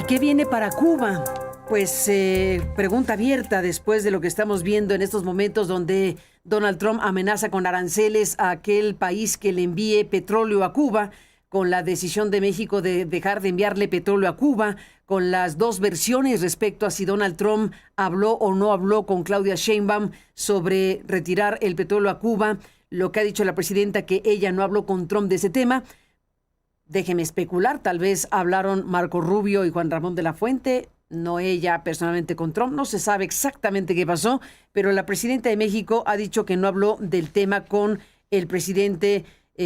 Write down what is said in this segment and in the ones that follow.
qué viene para Cuba? Pues pregunta abierta después de lo que estamos viendo en estos momentos donde Donald Trump amenaza con aranceles a aquel país que le envíe petróleo a Cuba, con la decisión de México de dejar de enviarle petróleo a Cuba, con las dos versiones respecto a si Donald Trump habló o no habló con Claudia Sheinbaum sobre retirar el petróleo a Cuba, lo que ha dicho la presidenta que ella no habló con Trump de ese tema. Déjeme especular, tal vez hablaron Marco Rubio y Juan Ramón de la Fuente, no ella personalmente con Trump, no se sabe exactamente qué pasó, pero la presidenta de México ha dicho que no habló del tema con el presidente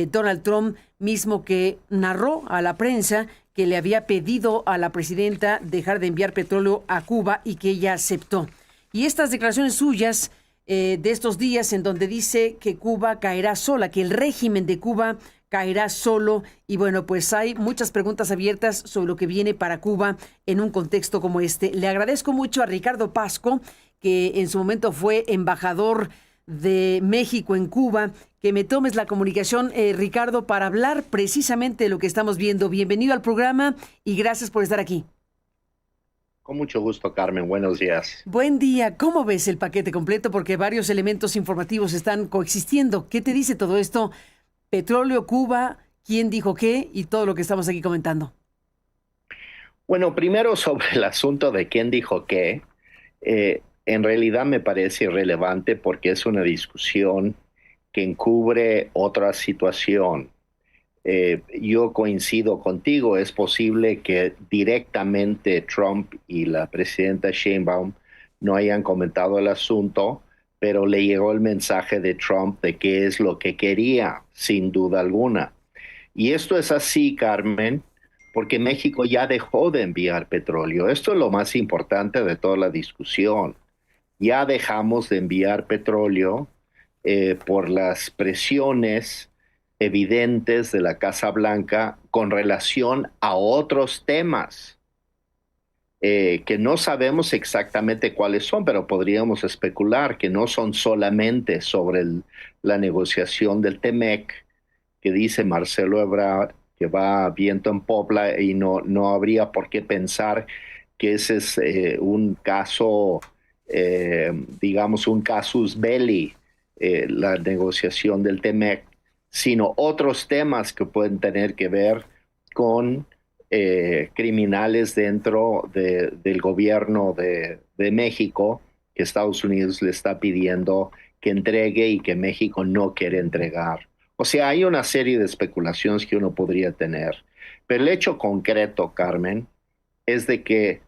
Donald Trump, mismo que narró a la prensa que le había pedido a la presidenta dejar de enviar petróleo a Cuba y que ella aceptó. Y estas declaraciones suyas de estos días en donde dice que Cuba caerá sola, que el régimen de Cuba caerá solo, y bueno, pues hay muchas preguntas abiertas sobre lo que viene para Cuba en un contexto como este. Le agradezco mucho a Ricardo Pasco, que en su momento fue embajador de México en Cuba, que me tomes la comunicación, Ricardo, para hablar precisamente de lo que estamos viendo. Bienvenido al programa y gracias por estar aquí. Con mucho gusto, Carmen. Buenos días. Buen día. ¿Cómo ves el paquete completo? Porque varios elementos informativos están coexistiendo. ¿Qué te dice todo esto? Petróleo, Cuba, quién dijo qué y todo lo que estamos aquí comentando. Bueno, primero sobre el asunto de quién dijo qué, en realidad me parece irrelevante porque es una discusión que encubre otra situación. Yo coincido contigo, es posible que directamente Trump y la presidenta Sheinbaum no hayan comentado el asunto, pero le llegó el mensaje de Trump de qué es lo que quería, sin duda alguna. Y esto es así, Carmen, porque México ya dejó de enviar petróleo. Esto es lo más importante de toda la discusión. Ya dejamos de enviar petróleo por las presiones evidentes de la Casa Blanca con relación a otros temas que no sabemos exactamente cuáles son, pero podríamos especular que no son solamente sobre la negociación del TEMEC, que dice Marcelo Ebrard que va viento en popla y no habría por qué pensar que ese es un caso, digamos, un casus belli, la negociación del TEMEC, sino otros temas que pueden tener que ver con criminales dentro del gobierno de México, que Estados Unidos le está pidiendo que entregue y que México no quiere entregar. O sea, hay una serie de especulaciones que uno podría tener. Pero el hecho concreto, Carmen, es de que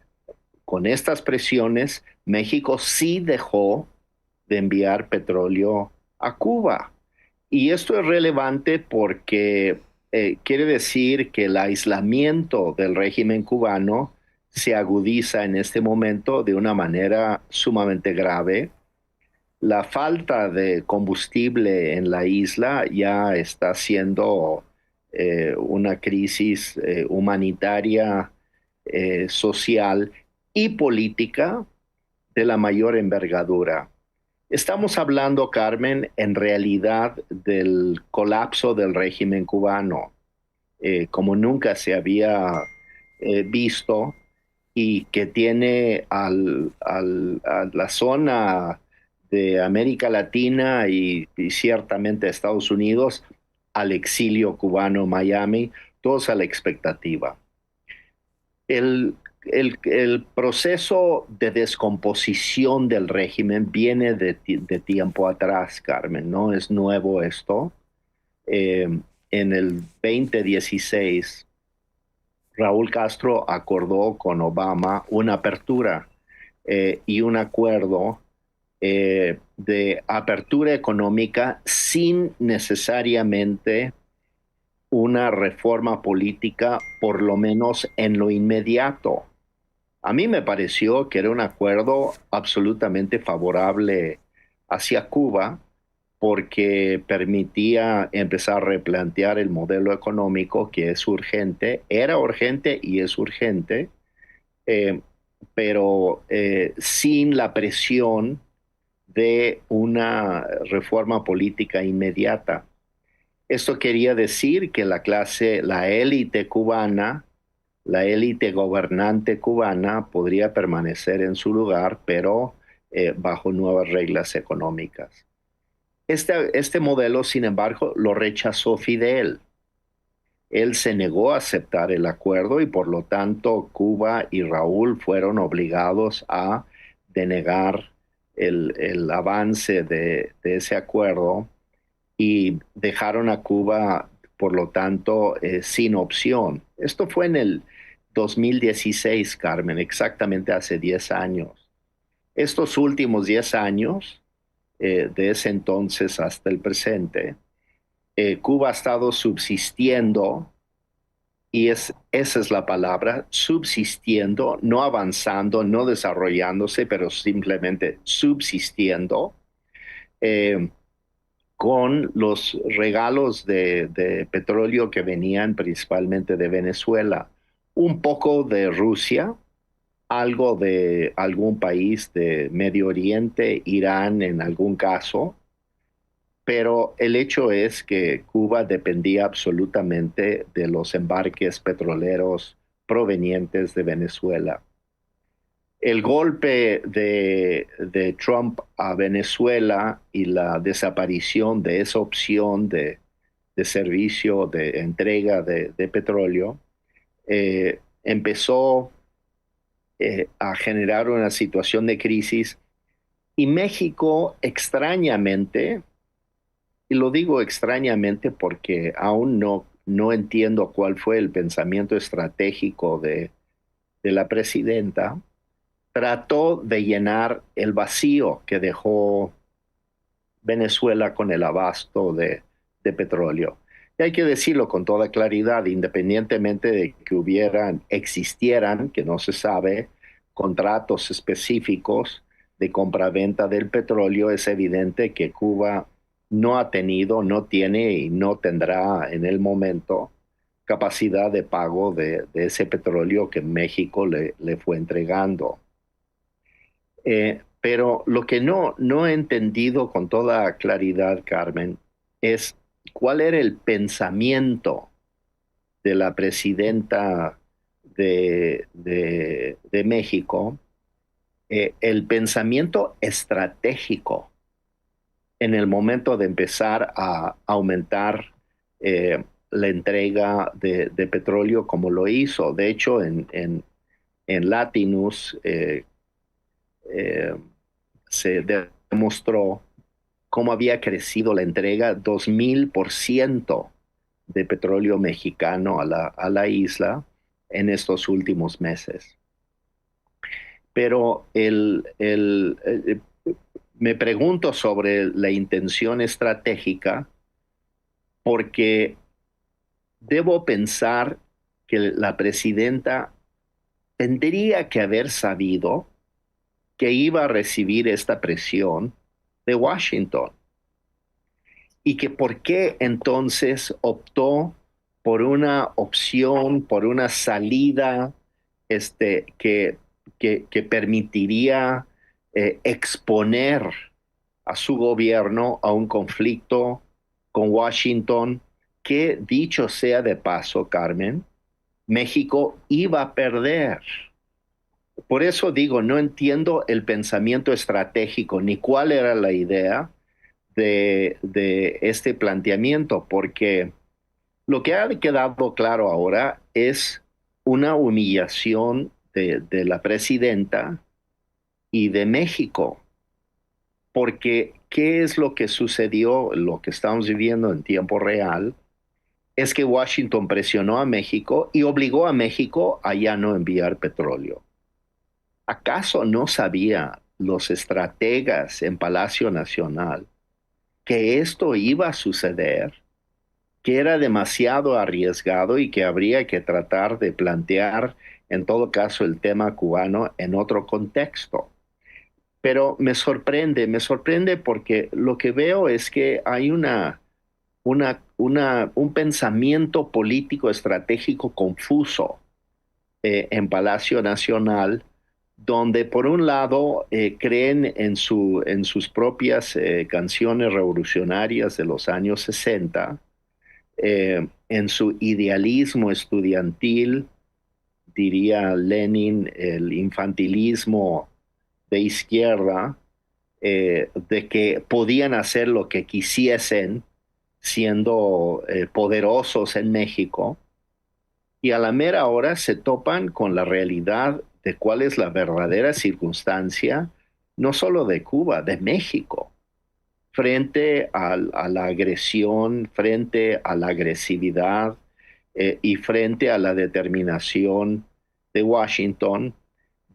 con estas presiones, México sí dejó de enviar petróleo a Cuba. Y esto es relevante porque quiere decir que el aislamiento del régimen cubano se agudiza en este momento de una manera sumamente grave. La falta de combustible en la isla ya está siendo una crisis humanitaria, social y política de la mayor envergadura. Estamos hablando, Carmen, en realidad del colapso del régimen cubano, como nunca se había visto y que tiene a la zona de América Latina y ciertamente Estados Unidos al exilio cubano Miami, todos a la expectativa. El proceso de descomposición del régimen viene de tiempo atrás, Carmen, no es nuevo esto. En el 2016, Raúl Castro acordó con Obama una apertura y un acuerdo de apertura económica sin necesariamente una reforma política, por lo menos en lo inmediato. A mí me pareció que era un acuerdo absolutamente favorable hacia Cuba porque permitía empezar a replantear el modelo económico que es urgente, era urgente y es urgente, eh, pero sin la presión de una reforma política inmediata. Esto quería decir que la élite cubana la élite gobernante cubana podría permanecer en su lugar, pero bajo nuevas reglas económicas. Este modelo, sin embargo, lo rechazó Fidel. Él se negó a aceptar el acuerdo y por lo tanto Cuba y Raúl fueron obligados a denegar el avance de ese acuerdo y dejaron a Cuba, por lo tanto, sin opción. Esto fue en el 2016, Carmen, exactamente hace 10 años. Estos últimos 10 años, de ese entonces hasta el presente, Cuba ha estado subsistiendo, y esa es la palabra, subsistiendo, no avanzando, no desarrollándose, pero simplemente subsistiendo, eh, con los regalos de petróleo que venían principalmente de Venezuela, un poco de Rusia, algo de algún país de Medio Oriente, Irán en algún caso, pero el hecho es que Cuba dependía absolutamente de los embarques petroleros provenientes de Venezuela. El golpe de Trump a Venezuela y la desaparición de esa opción de servicio, de entrega de petróleo, empezó a generar una situación de crisis y México extrañamente, y lo digo extrañamente porque aún no entiendo cuál fue el pensamiento estratégico de la presidenta, trató de llenar el vacío que dejó Venezuela con el abasto de petróleo. Y hay que decirlo con toda claridad, independientemente de que existieran, que no se sabe, contratos específicos de compraventa del petróleo, es evidente que Cuba no ha tenido, no tiene y no tendrá en el momento capacidad de pago de ese petróleo que México le fue entregando. Pero lo que no he entendido con toda claridad, Carmen, es cuál era el pensamiento de la presidenta de México, el pensamiento estratégico en el momento de empezar a aumentar la entrega de petróleo como lo hizo. De hecho, en Latinus, eh, se demostró cómo había crecido la entrega 2000% de petróleo mexicano a la isla en estos últimos meses. Pero me pregunto sobre la intención estratégica porque debo pensar que la presidenta tendría que haber sabido que iba a recibir esta presión de Washington y que por qué entonces optó por una opción, por una salida que permitiría exponer a su gobierno a un conflicto con Washington que, dicho sea de paso, Carmen, México iba a perder. Por eso digo, no entiendo el pensamiento estratégico ni cuál era la idea de este planteamiento, porque lo que ha quedado claro ahora es una humillación de la presidenta y de México, porque ¿qué es lo que sucedió? Lo que estamos viviendo en tiempo real es que Washington presionó a México y obligó a México a ya no enviar petróleo. ¿Acaso no sabían los estrategas en Palacio Nacional que esto iba a suceder, que era demasiado arriesgado y que habría que tratar de plantear, en todo caso, el tema cubano en otro contexto? Pero me sorprende porque lo que veo es que hay un pensamiento político estratégico confuso en Palacio Nacional, donde por un lado creen en sus propias canciones revolucionarias de los años 60, en su idealismo estudiantil, diría Lenin, el infantilismo de izquierda, de que podían hacer lo que quisiesen siendo poderosos en México, y a la mera hora se topan con la realidad de cuál es la verdadera circunstancia, no solo de Cuba, de México, frente a la agresión, frente a la agresividad y frente a la determinación de Washington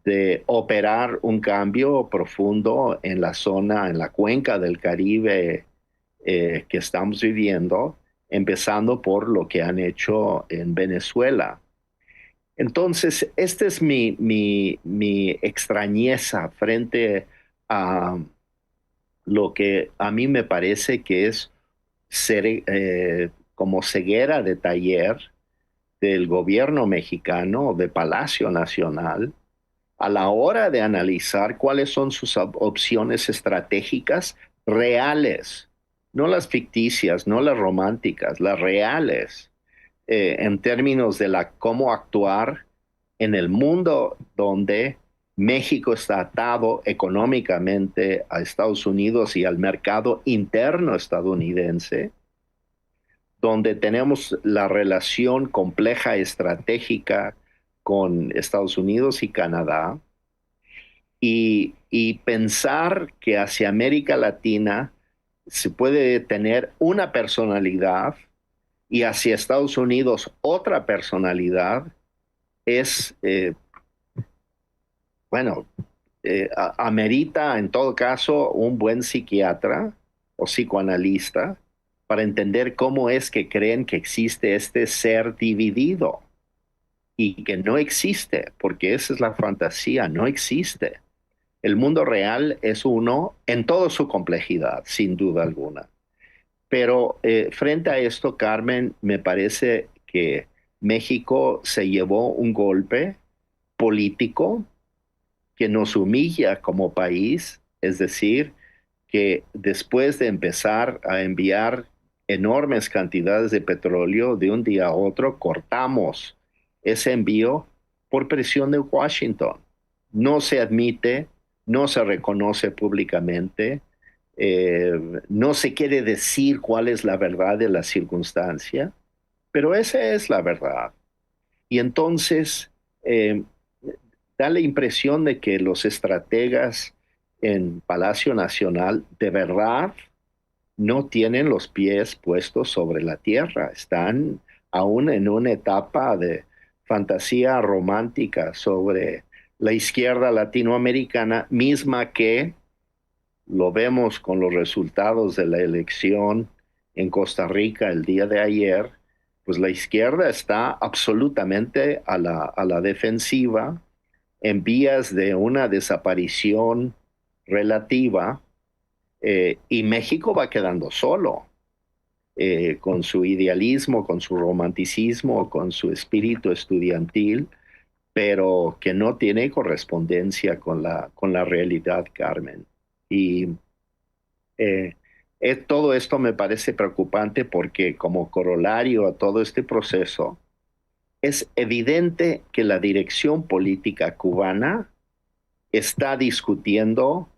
de operar un cambio profundo en la zona, en la cuenca del Caribe que estamos viviendo, empezando por lo que han hecho en Venezuela. Entonces, esta es mi extrañeza frente a lo que a mí me parece que es ser, como ceguera de taller del gobierno mexicano, de Palacio Nacional, a la hora de analizar cuáles son sus opciones estratégicas reales, no las ficticias, no las románticas, las reales, en términos de cómo actuar en el mundo donde México está atado económicamente a Estados Unidos y al mercado interno estadounidense, donde tenemos la relación compleja estratégica con Estados Unidos y Canadá, y pensar que hacia América Latina se puede tener una personalidad y hacia Estados Unidos otra personalidad es, bueno, amerita en todo caso un buen psiquiatra o psicoanalista para entender cómo es que creen que existe este ser dividido y que no existe, porque esa es la fantasía, no existe. El mundo real es uno en toda su complejidad, sin duda alguna. Pero frente a esto, Carmen, me parece que México se llevó un golpe político que nos humilla como país, es decir, que después de empezar a enviar enormes cantidades de petróleo de un día a otro, cortamos ese envío por presión de Washington. No se admite, no se reconoce públicamente, no se quiere decir cuál es la verdad de la circunstancia, pero esa es la verdad. Y entonces da la impresión de que los estrategas en Palacio Nacional de verdad no tienen los pies puestos sobre la tierra, están aún en una etapa de fantasía romántica sobre la izquierda latinoamericana, misma que lo vemos con los resultados de la elección en Costa Rica el día de ayer, pues la izquierda está absolutamente a la defensiva, en vías de una desaparición relativa, y México va quedando solo, con su idealismo, con su romanticismo, con su espíritu estudiantil, pero que no tiene correspondencia con la realidad, Carmen. Y todo esto me parece preocupante porque como corolario a todo este proceso, es evidente que la dirección política cubana está discutiendo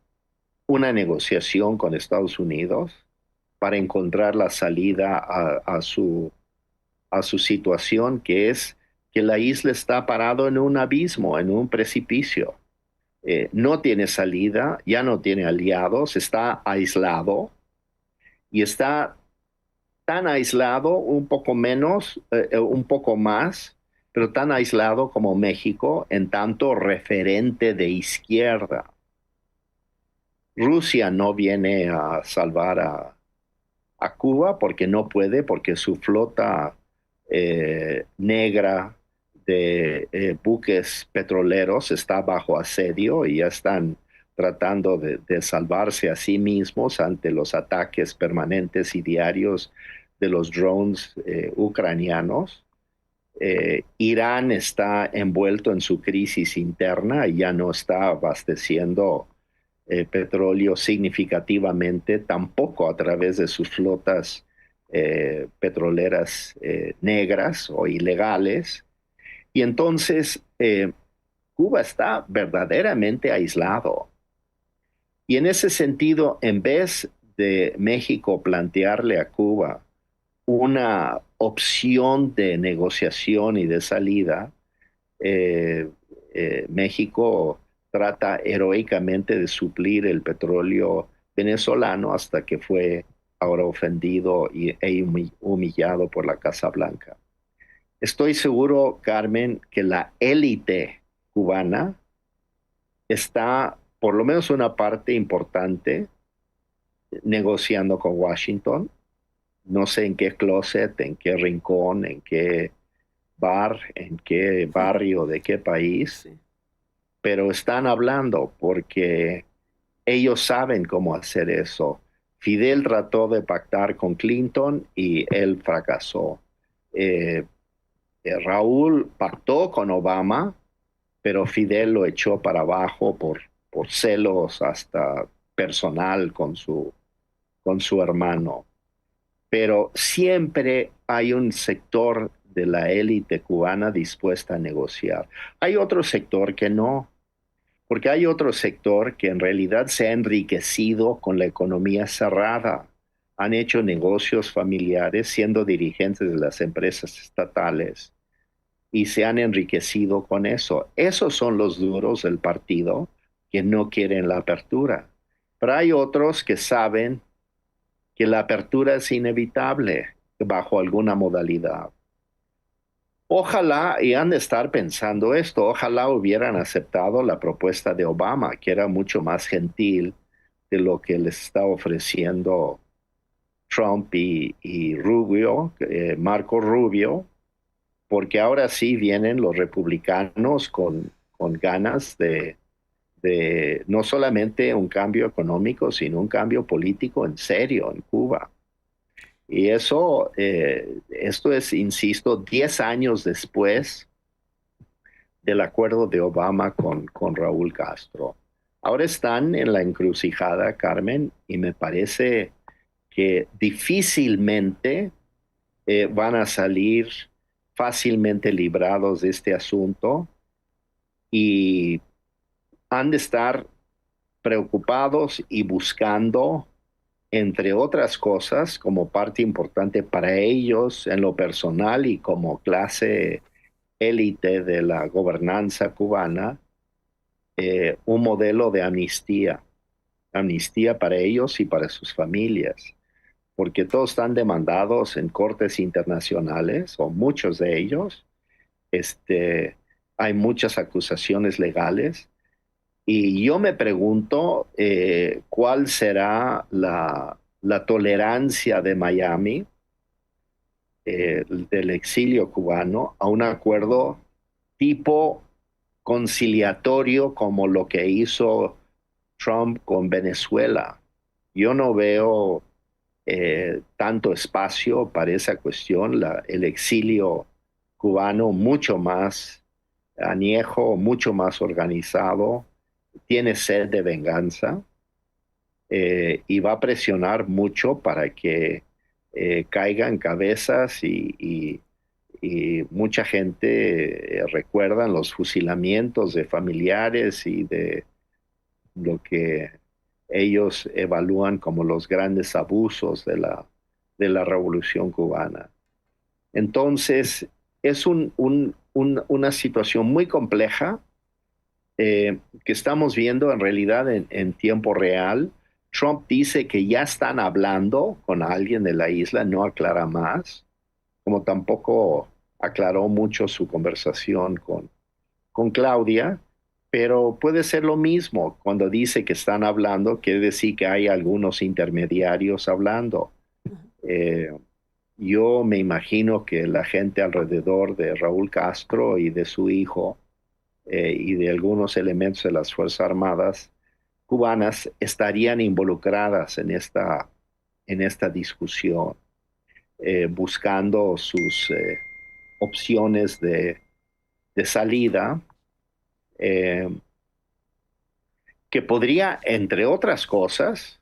una negociación con Estados Unidos para encontrar la salida a su situación, que es que la isla está parado en un abismo, en un precipicio. No tiene salida, ya no tiene aliados, está aislado y está tan aislado, un poco menos, un poco más, pero tan aislado como México en tanto referente de izquierda. Rusia no viene a salvar a Cuba porque no puede, porque su flota negra de buques petroleros está bajo asedio y ya están tratando de salvarse a sí mismos ante los ataques permanentes y diarios de los drones ucranianos. Irán está envuelto en su crisis interna y ya no está abasteciendo petróleo significativamente, tampoco a través de sus flotas petroleras negras o ilegales. Y entonces Cuba está verdaderamente aislado. Y en ese sentido, en vez de México plantearle a Cuba una opción de negociación y de salida, eh, México trata heroicamente de suplir el petróleo venezolano hasta que fue ahora ofendido e humillado por la Casa Blanca. Estoy seguro, Carmen, que la élite cubana está, por lo menos una parte importante, negociando con Washington. No sé en qué closet, en qué rincón, en qué bar, en qué barrio, de qué país, Sí. pero están hablando porque ellos saben cómo hacer eso. Fidel trató de pactar con Clinton y él fracasó. Eh, Raúl pactó con Obama, pero Fidel lo echó para abajo por celos hasta personal con su hermano. Pero siempre hay un sector de la élite cubana dispuesta a negociar. Hay otro sector que no, porque hay otro sector que en realidad se ha enriquecido con la economía cerrada. Han hecho negocios familiares siendo dirigentes de las empresas estatales y se han enriquecido con eso. Esos son los duros del partido que no quieren la apertura. Pero hay otros que saben que la apertura es inevitable bajo alguna modalidad. Ojalá, y han de estar pensando esto, ojalá hubieran aceptado la propuesta de Obama, que era mucho más gentil de lo que les está ofreciendo Trump y Rubio, Marco Rubio, porque ahora sí vienen los republicanos con ganas de no solamente un cambio económico, sino un cambio político en serio en Cuba. Y eso, esto es, insisto, 10 años después del acuerdo de Obama con Raúl Castro. Ahora están en la encrucijada, Carmen, y me parece que difícilmente van a salir fácilmente librados de este asunto y han de estar preocupados y buscando, entre otras cosas, como parte importante para ellos en lo personal y como clase élite de la gobernanza cubana, un modelo de amnistía, amnistía para ellos y para sus familias, porque todos están demandados en cortes internacionales, o muchos de ellos. Hay muchas acusaciones legales. Y yo me pregunto cuál será la tolerancia de Miami, del exilio cubano, a un acuerdo tipo conciliatorio como lo que hizo Trump con Venezuela. Yo no veo tanto espacio para esa cuestión, el exilio cubano mucho más añejo, mucho más organizado, tiene sed de venganza y va a presionar mucho para que caigan cabezas y mucha gente recuerda los fusilamientos de familiares y de lo que ellos evalúan como los grandes abusos de la Revolución Cubana. Entonces, es una situación muy compleja que estamos viendo en realidad en tiempo real. Trump dice que ya están hablando con alguien de la isla, no aclara más, como tampoco aclaró mucho su conversación con Claudia, pero puede ser lo mismo. Cuando dice que están hablando, quiere decir que hay algunos intermediarios hablando. Eh, yo me imagino que la gente alrededor de Raúl Castro y de su hijo y de algunos elementos de las Fuerzas Armadas cubanas estarían involucradas en esta discusión, buscando sus opciones de salida, eh, que podría, entre otras cosas,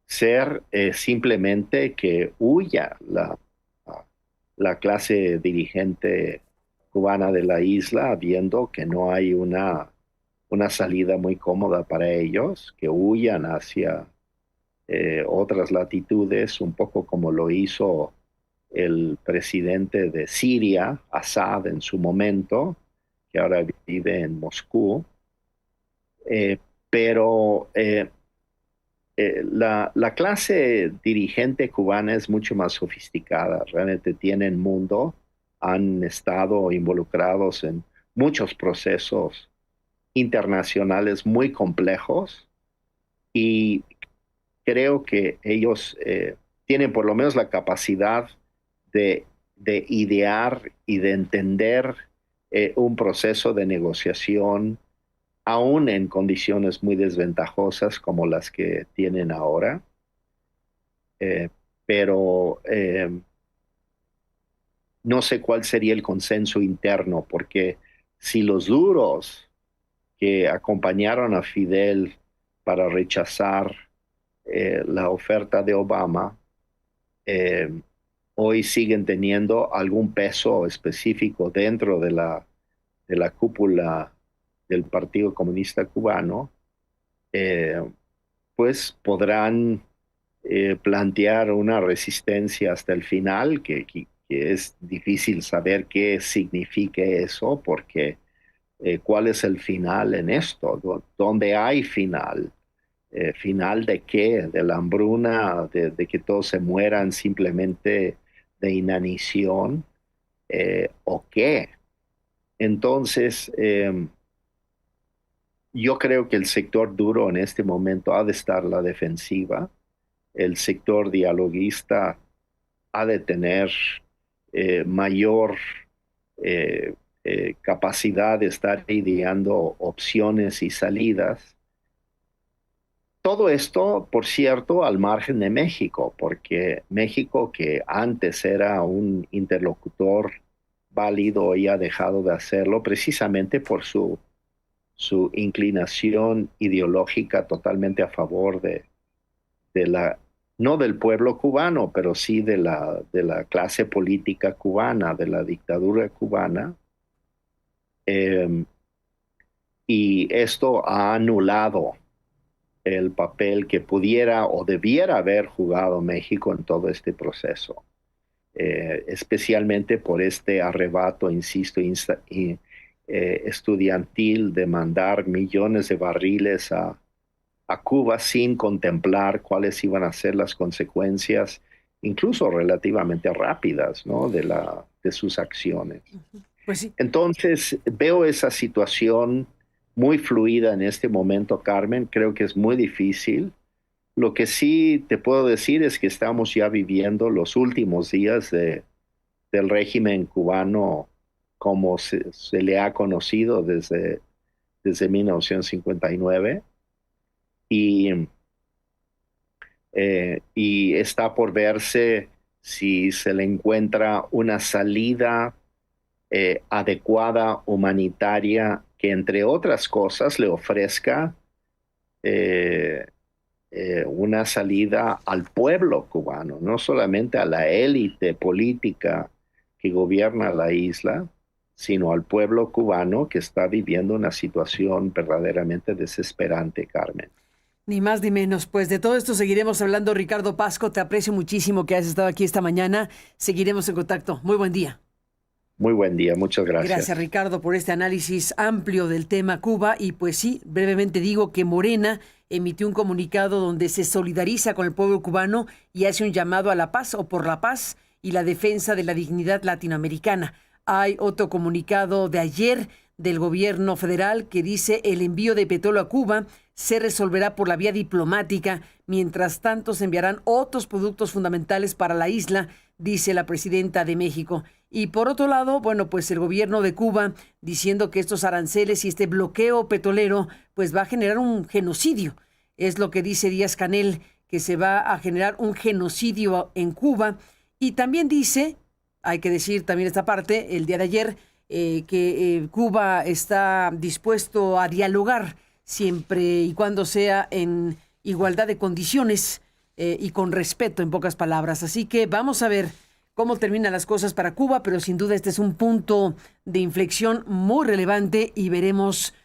ser simplemente que huya la clase dirigente cubana de la isla, viendo que no hay una salida muy cómoda para ellos, que huyan hacia otras latitudes, un poco como lo hizo el presidente de Siria, Assad, en su momento, que ahora vive en Moscú. Pero la clase dirigente cubana es mucho más sofisticada, realmente tienen mundo, han estado involucrados en muchos procesos internacionales muy complejos y creo que ellos tienen por lo menos la capacidad de idear y de entender un proceso de negociación aún en condiciones muy desventajosas como las que tienen ahora. Pero no sé cuál sería el consenso interno, porque si los duros que acompañaron a Fidel para rechazar la oferta de Obama, hoy siguen teniendo algún peso específico dentro de la cúpula del Partido Comunista Cubano, pues podrán plantear una resistencia hasta el final, que es difícil saber qué signifique eso, porque ¿cuál es el final en esto? ¿Dónde hay final? ¿Final de qué? ¿De la hambruna? ¿De que todos se mueran simplemente de inanición? ¿O qué? Entonces, yo creo que el sector duro en este momento ha de estar a la defensiva. El sector dialoguista ha de tener mayor capacidad de estar ideando opciones y salidas. Todo esto, por cierto, al margen de México, porque México, que antes era un interlocutor válido, hoy ha dejado de hacerlo precisamente por su inclinación ideológica totalmente a favor de no del pueblo cubano, pero sí de la clase política cubana, de la dictadura cubana. Y esto ha anulado el papel que pudiera o debiera haber jugado México en todo este proceso, especialmente por este arrebato, insisto, estudiantil de mandar millones de barriles a Cuba sin contemplar cuáles iban a ser las consecuencias, incluso relativamente rápidas, ¿no?, de sus acciones. Pues sí. Entonces, veo esa situación muy fluida en este momento, Carmen. Creo que es muy difícil. Lo que sí te puedo decir es que estamos ya viviendo los últimos días del régimen cubano como se le ha conocido desde 1959. Y está por verse si se le encuentra una salida adecuada, humanitaria, que entre otras cosas le ofrezca una salida al pueblo cubano, no solamente a la élite política que gobierna la isla, sino al pueblo cubano que está viviendo una situación verdaderamente desesperante, Carmen. Ni más ni menos. Pues de todo esto seguiremos hablando. Ricardo Pasco, te aprecio muchísimo que hayas estado aquí esta mañana. Seguiremos en contacto. Muy buen día. Muy buen día, muchas gracias. Gracias, Ricardo, por este análisis amplio del tema Cuba. Y pues sí, brevemente digo que Morena emitió un comunicado donde se solidariza con el pueblo cubano y hace un llamado a la paz o por la paz y la defensa de la dignidad latinoamericana. Hay otro comunicado de ayer del gobierno federal que dice el envío de petróleo a Cuba se resolverá por la vía diplomática. Mientras tanto, se enviarán otros productos fundamentales para la isla, dice la presidenta de México. Y por otro lado, bueno, pues el gobierno de Cuba diciendo que estos aranceles y este bloqueo petrolero pues va a generar un genocidio. Es lo que dice Díaz-Canel, que se va a generar un genocidio en Cuba. Y también dice, hay que decir también esta parte, el día de ayer, que Cuba está dispuesto a dialogar siempre y cuando sea en igualdad de condiciones y con respeto, en pocas palabras. Así que vamos a ver cómo terminan las cosas para Cuba, pero sin duda este es un punto de inflexión muy relevante y veremos